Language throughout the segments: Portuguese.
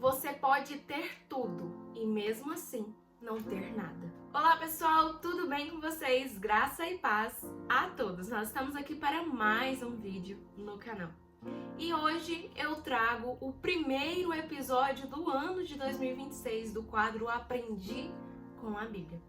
Você pode ter tudo e mesmo assim não ter nada. Olá pessoal, tudo bem com vocês? Graça e paz a todos. Nós estamos aqui para mais um vídeo no canal. E hoje eu trago o primeiro episódio do ano de 2026 do quadro Aprendi com a Bíblia,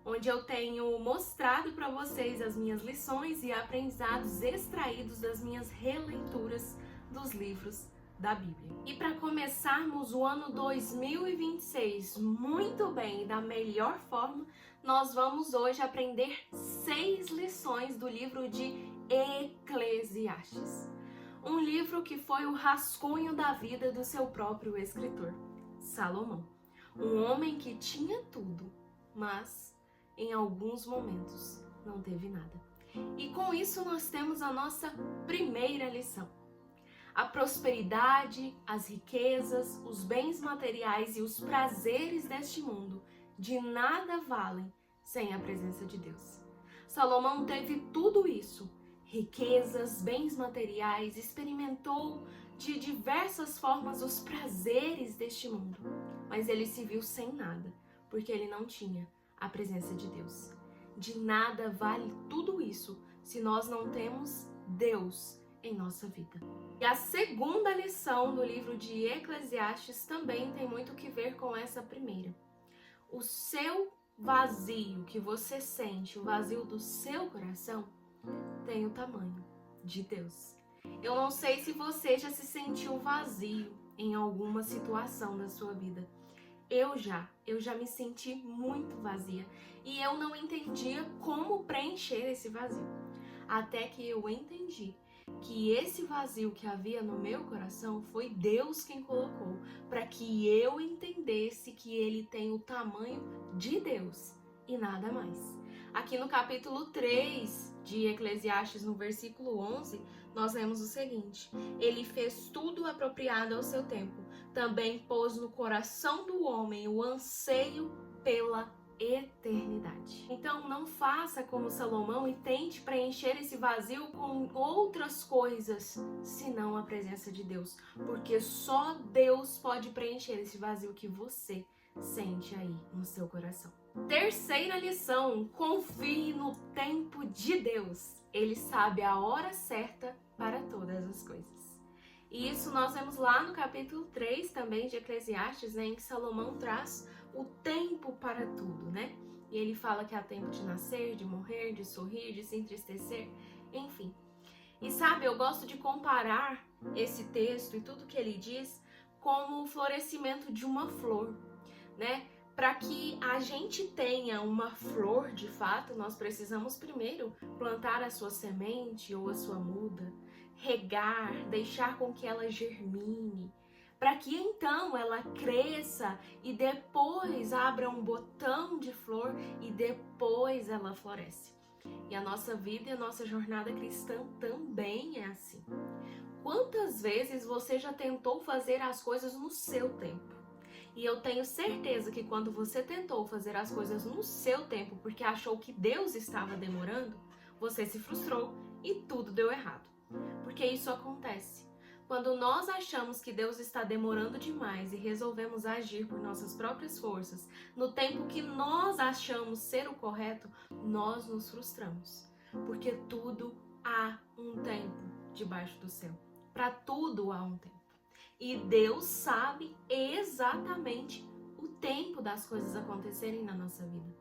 onde eu tenho mostrado para vocês as minhas lições e aprendizados extraídos das minhas releituras dos livros da Bíblia. E para começarmos o ano 2026 muito bem e da melhor forma, nós vamos hoje aprender 6 lições do livro de Eclesiastes. Um livro que foi o rascunho da vida do seu próprio escritor, Salomão. Um homem que tinha tudo, mas em alguns momentos não teve nada. E com isso nós temos a nossa primeira lição. A prosperidade, as riquezas, os bens materiais e os prazeres deste mundo de nada valem sem a presença de Deus. Salomão teve tudo isso, riquezas, bens materiais, experimentou de diversas formas os prazeres deste mundo, mas ele se viu sem nada, porque ele não tinha a presença de Deus. De nada vale tudo isso se nós não temos Deus em nossa vida. E a segunda lição do livro de Eclesiastes também tem muito que ver com essa primeira. O seu vazio que você sente, o vazio do seu coração, tem o tamanho de Deus. Eu não sei se você já se sentiu vazio em alguma situação da sua vida. Eu já me senti muito vazia e eu não entendia como preencher esse vazio. Até que eu entendi que esse vazio que havia no meu coração foi Deus quem colocou, para que eu entendesse que ele tem o tamanho de Deus e nada mais. Aqui no capítulo 3 de Eclesiastes, no versículo 11, nós lemos o seguinte: ele fez tudo apropriado ao seu tempo, também pôs no coração do homem o anseio pela eternidade. Então não faça como Salomão e tente preencher esse vazio com outras coisas, senão a presença de Deus, porque só Deus pode preencher esse vazio que você sente aí no seu coração. Terceira lição: confie no tempo de Deus. Ele sabe a hora certa para todas as coisas. E isso nós vemos lá no capítulo 3 também de Eclesiastes, né, em que Salomão traz o tempo para tudo, né? E ele fala que há tempo de nascer, de morrer, de sorrir, de se entristecer, enfim. E sabe, eu gosto de comparar esse texto e tudo que ele diz como o florescimento de uma flor, né? Para que a gente tenha uma flor de fato, nós precisamos primeiro plantar a sua semente ou a sua muda, regar, deixar com que ela germine, para que então ela cresça e depois abra um botão de flor e depois ela floresce. E a nossa vida e a nossa jornada cristã também é assim. Quantas vezes você já tentou fazer as coisas no seu tempo? E eu tenho certeza que quando você tentou fazer as coisas no seu tempo porque achou que Deus estava demorando, você se frustrou e tudo deu errado. Porque isso acontece. Quando nós achamos que Deus está demorando demais e resolvemos agir por nossas próprias forças, no tempo que nós achamos ser o correto, nós nos frustramos. Porque tudo há um tempo debaixo do céu. Para tudo há um tempo. E Deus sabe exatamente o tempo das coisas acontecerem na nossa vida.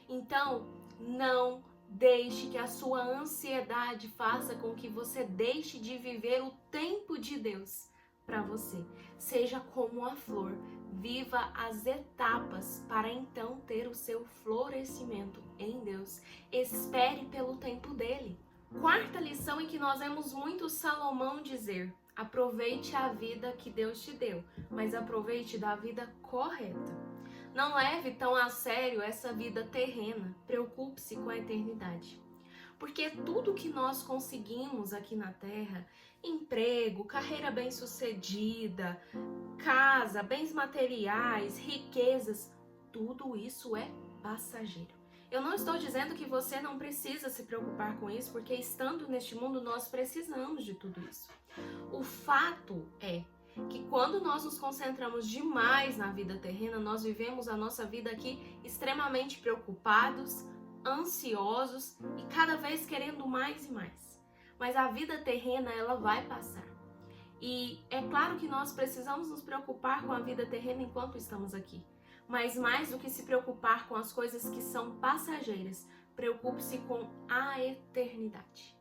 Então, não deixe que a sua ansiedade faça com que você deixe de viver o tempo de Deus para você. Seja como a flor, viva as etapas para então ter o seu florescimento em Deus. Espere pelo tempo dele. Quarta lição em que nós vemos muito Salomão dizer: aproveite a vida que Deus te deu, mas aproveite da vida correta. Não leve tão a sério essa vida terrena, preocupe-se com a eternidade. Porque tudo que nós conseguimos aqui na Terra, emprego, carreira bem-sucedida, casa, bens materiais, riquezas, tudo isso é passageiro. Eu não estou dizendo que você não precisa se preocupar com isso, porque estando neste mundo nós precisamos de tudo isso. O fato é que quando nós nos concentramos demais na vida terrena, nós vivemos a nossa vida aqui extremamente preocupados, ansiosos e cada vez querendo mais e mais. Mas a vida terrena, ela vai passar. E é claro que nós precisamos nos preocupar com a vida terrena enquanto estamos aqui. Mas mais do que se preocupar com as coisas que são passageiras, preocupe-se com a eternidade.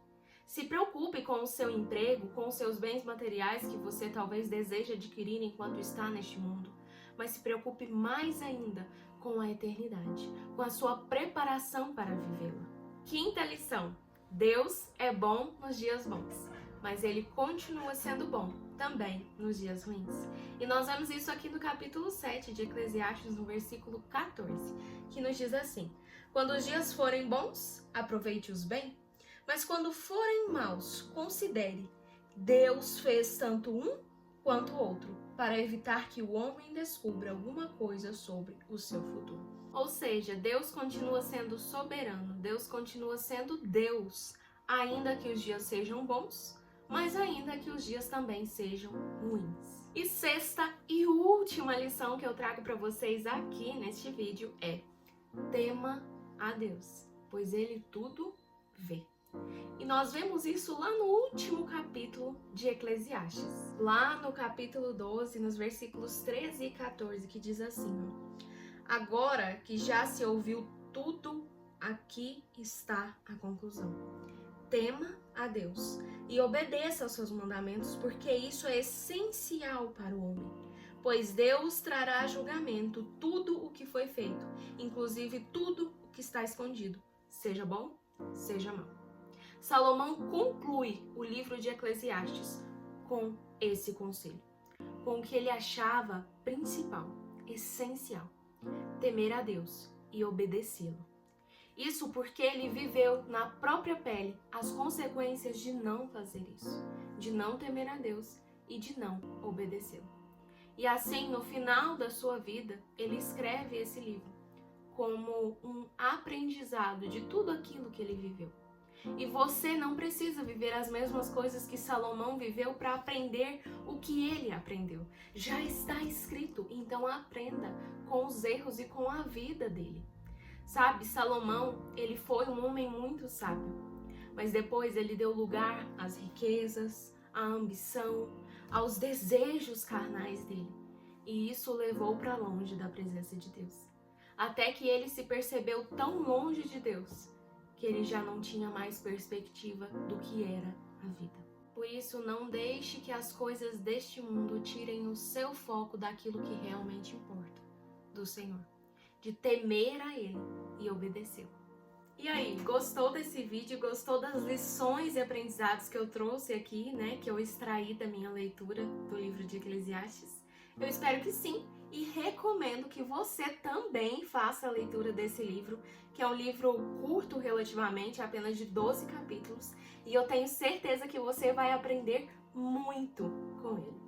Se preocupe com o seu emprego, com os seus bens materiais que você talvez deseje adquirir enquanto está neste mundo. Mas se preocupe mais ainda com a eternidade, com a sua preparação para vivê-la. Quinta lição: Deus é bom nos dias bons, mas Ele continua sendo bom também nos dias ruins. E nós vemos isso aqui no capítulo 7 de Eclesiastes, no versículo 14, que nos diz assim: quando os dias forem bons, aproveite-os bem, mas quando forem maus, considere, Deus fez tanto um quanto o outro, para evitar que o homem descubra alguma coisa sobre o seu futuro. Ou seja, Deus continua sendo soberano, Deus continua sendo Deus, ainda que os dias sejam bons, mas ainda que os dias também sejam ruins. E sexta e última lição que eu trago para vocês aqui neste vídeo é: tema a Deus, pois Ele tudo vê. E nós vemos isso lá no último capítulo de Eclesiastes, lá no capítulo 12, nos versículos 13 e 14, que diz assim: agora que já se ouviu tudo, aqui está a conclusão. Tema a Deus e obedeça aos seus mandamentos, porque isso é essencial para o homem. Pois Deus trará a julgamento tudo o que foi feito, inclusive tudo o que está escondido, seja bom, seja mau. Salomão conclui o livro de Eclesiastes com esse conselho, com o que ele achava principal, essencial: temer a Deus e obedecê-lo. Isso porque ele viveu na própria pele as consequências de não fazer isso, de não temer a Deus e de não obedecê-lo. E assim, no final da sua vida, ele escreve esse livro como um aprendizado de tudo aquilo que ele viveu. E você não precisa viver as mesmas coisas que Salomão viveu para aprender o que ele aprendeu. Já está escrito, então aprenda com os erros e com a vida dele. Sabe, Salomão, ele foi um homem muito sábio, mas depois ele deu lugar às riquezas, à ambição, aos desejos carnais dele. E isso o levou para longe da presença de Deus. Até que ele se percebeu tão longe de Deus que ele já não tinha mais perspectiva do que era a vida. Por isso, não deixe que as coisas deste mundo tirem o seu foco daquilo que realmente importa, do Senhor, de temer a Ele e obedecê-lo. E aí, gostou desse vídeo? Gostou das lições e aprendizados que eu trouxe aqui, né? Que eu extraí da minha leitura do livro de Eclesiastes? Eu espero que sim, e recomendo que você também faça a leitura desse livro, que é um livro curto relativamente, apenas de 12 capítulos, e eu tenho certeza que você vai aprender muito com ele.